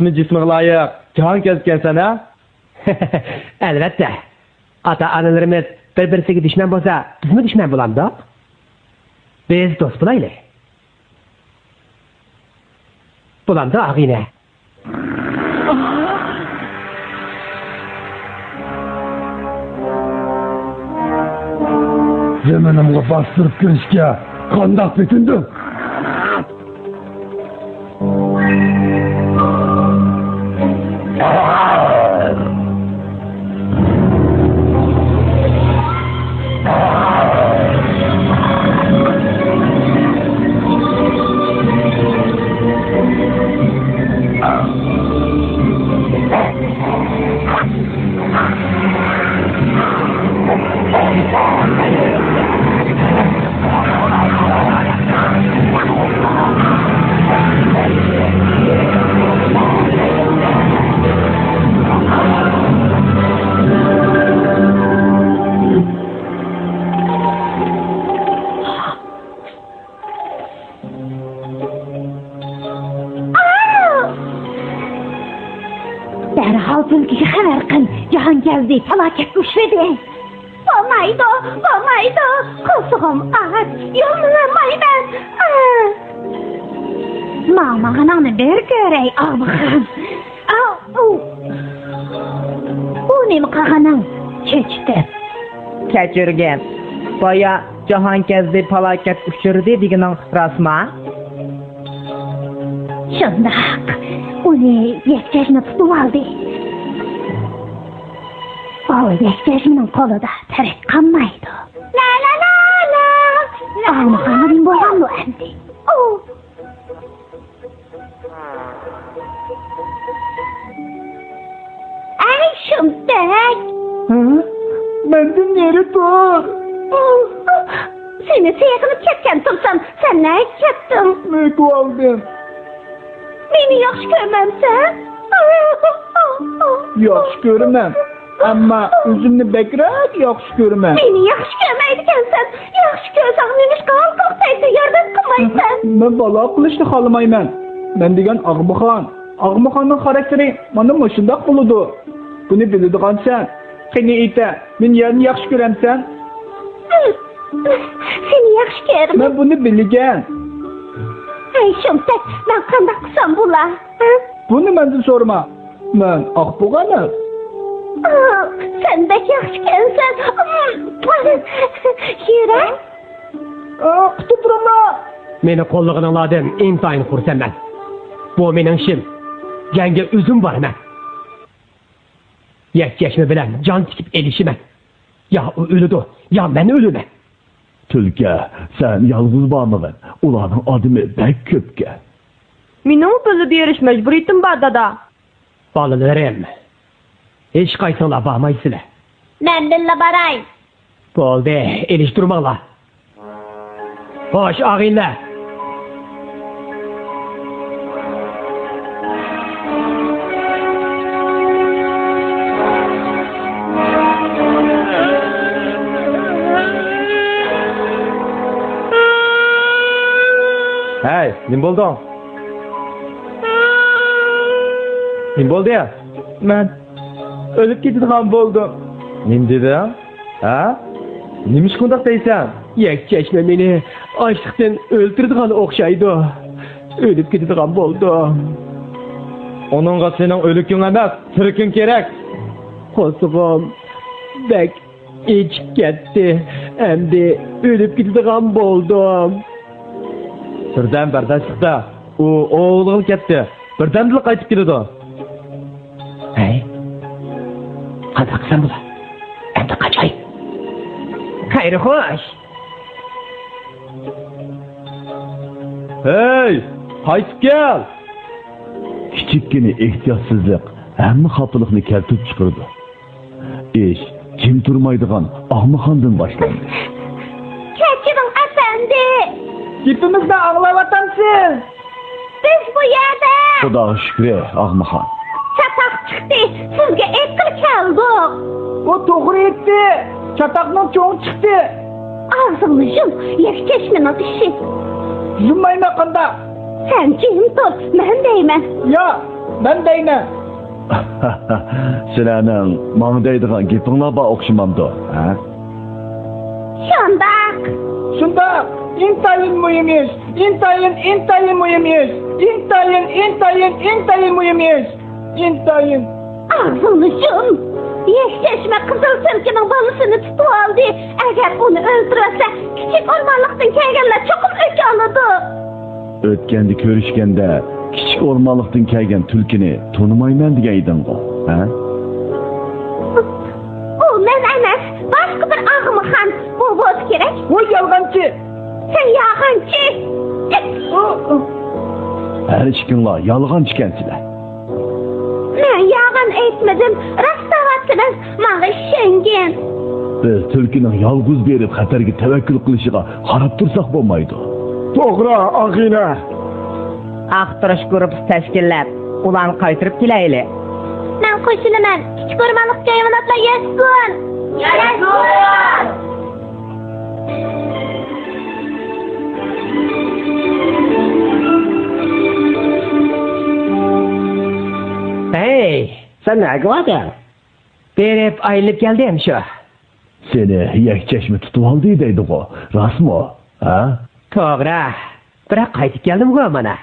İsmi cismi layık. Cihan Kezken ha? Elbette. Ata-analarımız bir-birisiga düşman bo'lsa, biz mi düşman bo'lamiz? Biz do'st bo'laylik. Bo'lamiz, ag'ina. Zeminimga bastırıp girişke kandak bitindim. Derhal Tülkü'ye haber kıl. Cihan geldi, felaket düşmedi. Olmaydı, olmaydı. Kızım, yolulamaydı. Mama ananı bir görey, ağabeyim. Bu ne mi kağanın? Keçti. Keçirgen. Baya Cihan kezdi felaket uçurdu degenin rasma. Şundak. Onu yekçeşini tutup aldı. O yekçeşinin kolu da terek kanmaydı. La la la la. Ağabeyim bin boyanlı emdi. Ay şundak. Mendin yeri dur. Seni seyakını ketken tutsan, sen ne kettin? Ne kaldın? Beni yaxşı görmemsen? Yaxşı görmem. Ama üzümünü bekrek yaxşı görmem. Beni yaxşı görmeydiken sen, yaxşı görsen nemiş kalkıp teyze yardım kılmaysan. Ben bala kılışını xalamayman. Ben degen Ağmıxan. Ağmıxanın karakteri bana maşındaq buludu. Bunu bildiğin sen. Seni ite, ben yerini yaxşı göremsen. Seni yaxşı görmem. Ben bunu bilgen. Ay şumtek, ben kandak kısam bula. Bunu benden sorma. Ben Ağbuğanım. Sen de yaxşı görsen. Yürek. Tuturma. Meni qo'llig'ini ladim, intayin xursandman. Bu mening ishim. Jangga o'zim boraman. Yakchashma bilan jon tikib elishiman. Ya u o'ladi, ya men o'laman. Tülke, sen yalnız bağımın. Ulanın adımı bek köpke. Mening pulni berish majburiyatim bor dada. Bolalarim, hech qaysinglar bormaysizlar. Men billa baray. Bo'ldi, elishtirmanglar. Xo'sh, og'inglar. Hey, nim bo'lding? Nim bo'ldi ya? Men o'lib ketadigan bo'ldim. Nim dedi? Ha? Nimish qundaq deysan? Yakchashma meni ochliqdan o'ltiradigan o'xshaydi. O'lib ketadigan bo'ldim. Onunğa sening o'liking emas, tiriking kerak. Qo'zig'im bek ichib ketdi. Endi o'lib ketadigan bo'ldim. Birdan bardan chiqdi. U o'g'lim ketdi. Birdaniga qaytib keladi. Hey. Qanaqa qilsam bo'lar? Endi qachay. Xayr xo'sh. Hey, qaytib kel. Kichikkina ehtiyotsizlik hamma xafalıqni keltirib chiqardi. Ish kim turmaydigan Ağmıxandan boshlandi. Keçirin efendi. Gipimizde ağlayatamsın. Biz bu yerde. Xudoga shukr, Ağmıxan. Çatak çıktı. Sizge ekil keldik. O doğru etti. Çatakның çoğun çıktı. Ağzını yum. Yakçeşmenin işi. Zımmayma kanda. Sen kim tut? Ben deymen. Ya, Ben deyman. Sizlarning manga deydigan gapinglar bor o'xshamamdi, ha? Şundaq. Şunda intayin mühim iş. İntayin mühim iş. İntayin mühim iş. İntayin. Ağzınışım. Yeşleşme Kızıl Türk'ünün balısını tutu aldı. Eğer onu öldürürse küçük ormanlıktan kelgenler çokum ök alıdı. O'tganda ko'rishganda kichik o'rmonliqdan kelgan tulkini tonimayman degan eding-ku, ha? O men emas, başka bir ağmıxan bu bo'lsa kerak. O yalgancı. Sen yağancı. Her ikinglar yolg'on ekansizlar. Men yağan etmedim. Rastavatçınız bana işengen. Biz tulkining yolg'iz berib xatarga tavakkul qilishiga qarab tursak bo'lmaydi. To'g'ri, ag'ina. Aqtirish guruhi tashkillab, ularni qaytirib kelaylik. Men qo'shilaman. Kichik o'rmonliq hayvonotlar yassin. Yassin. Hey, sen ne qilyapsan? Berib aylanib keldim shu. Seni yakchashmi tutib oldi deydi-ku, rostmi? Ha? To'g'ri. Biroq qaytib keldim-ku mana.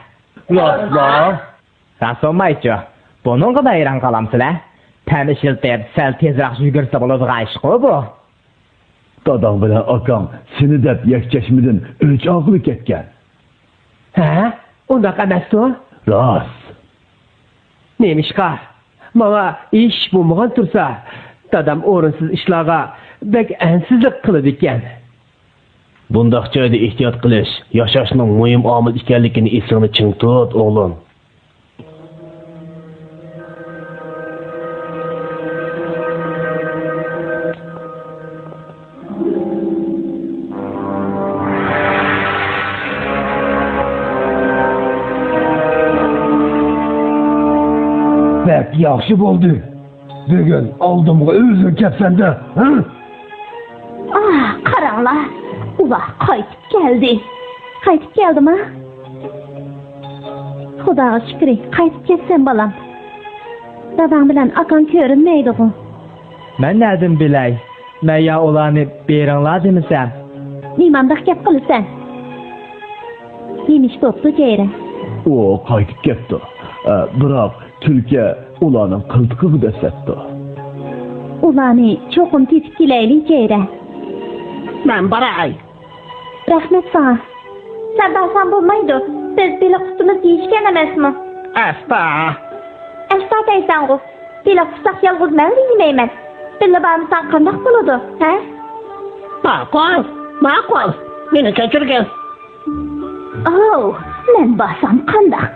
Rasomaychi, buningga bayram qalamsizlar. Tanishilib, sal tezroq yugursa bo'ladigan ish-ku bu. Dadang bilan akam seni deb yakchashmidan o'ch og'rib ketgan. Ha? Undaq emas-ku? Rost. Nemishqa? Mana ish bo'lmagan tursa, dadam o'rinsiz ishlarga bek ansizlik qiladi ekan. Bundaq joyda ehtiyot qilish yashashning muhim omil ekanligini esingda ching tut, o'g'lim. Bak yaxshi bo'ldi. Bugun oldimga o'zing kelsanda, ha? Ah, qaranglar. Ular qaytib keldi. Qaytib keldimi? Xudoga shukr, qaytib ketsen balam. Dadam bilan akam ko'rinmaydi-ku. Men nereden bilay? Men ya ularni beringlar demisam. Nimandaq gap qilasan? Nemish bo'pti jeyra. O qaytib ketdi. Biroq tulki ularning qiltiqini desatdi. Ularni cho'qim tetib kelaylik jeyra. Men baray. Rahmat sana. Sen barsan bo'lmaydi. Biz beliq tutimiz deyishgan emasmi? Asta. Asta deysan ku. Beliq tutsak yolg'iz men deymayman. Billa barmisan qandoq bo'ladi, ha? Ma'qul. Meni kechirgin. Oh, men barsam qandoq?